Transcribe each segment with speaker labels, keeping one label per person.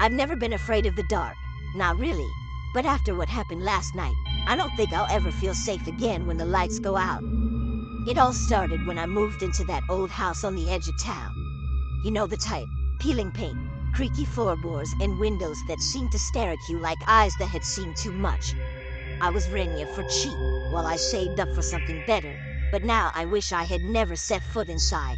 Speaker 1: I've never been afraid of the dark. Not really. But after what happened last night, I don't think I'll ever feel safe again when the lights go out. It all started when I moved into that old house on the edge of town. You know the type. Peeling paint, creaky floorboards, and windows that seemed to stare at you like eyes that had seen too much. I was renting it for cheap while I saved up for something better, but now I wish I had never set foot inside.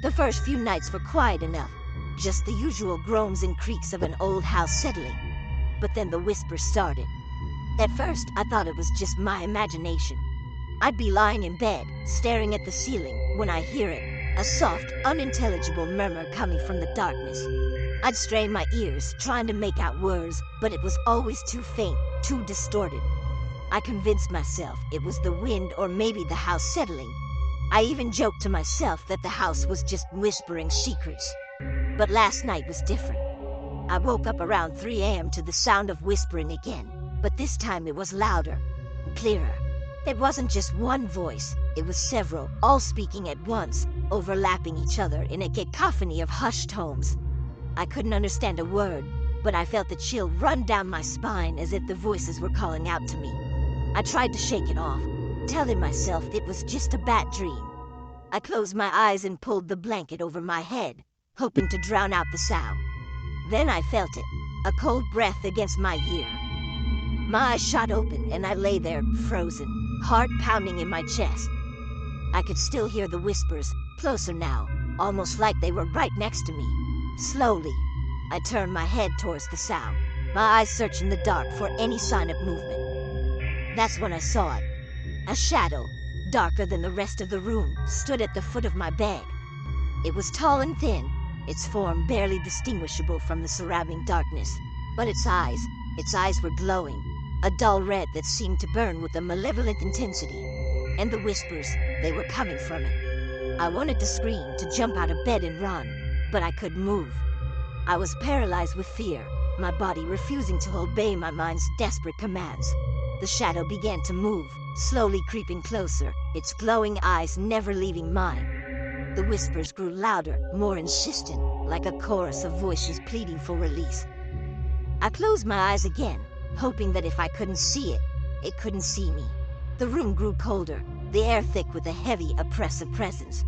Speaker 1: The first few nights were quiet enough, just the usual groans and creaks of an old house settling. But then the whispers started. At first, I thought it was just my imagination. I'd be lying in bed, staring at the ceiling, when I hear it, a soft, unintelligible murmur coming from the darkness. I'd strain my ears, trying to make out words, but it was always too faint, too distorted. I convinced myself it was the wind or maybe the house settling. I even joked to myself that the house was just whispering secrets. But last night was different. I woke up around 3 a.m. to the sound of whispering again, but this time it was louder, clearer. It wasn't just one voice, it was several, all speaking at once, overlapping each other in a cacophony of hushed tones. I couldn't understand a word, but I felt the chill run down my spine as if the voices were calling out to me. I tried to shake it off, telling myself it was just a bad dream. I closed my eyes and pulled the blanket over my head, hoping to drown out the sound. Then I felt it, a cold breath against my ear. My eyes shot open and I lay there, frozen, heart pounding in my chest. I could still hear the whispers, closer now, almost like they were right next to me. Slowly, I turned my head towards the sound, my eyes searching the dark for any sign of movement. That's when I saw it. A shadow, darker than the rest of the room, stood at the foot of my bed. It was tall and thin, its form barely distinguishable from the surrounding darkness. But its eyes were glowing, a dull red that seemed to burn with a malevolent intensity. And the whispers, they were coming from it. I wanted to scream, to jump out of bed and run, but I couldn't move. I was paralyzed with fear, my body refusing to obey my mind's desperate commands. The shadow began to move, slowly creeping closer, its glowing eyes never leaving mine. The whispers grew louder, more insistent, like a chorus of voices pleading for release. I closed my eyes again, hoping that if I couldn't see it, it couldn't see me. The room grew colder, the air thick with a heavy, oppressive presence.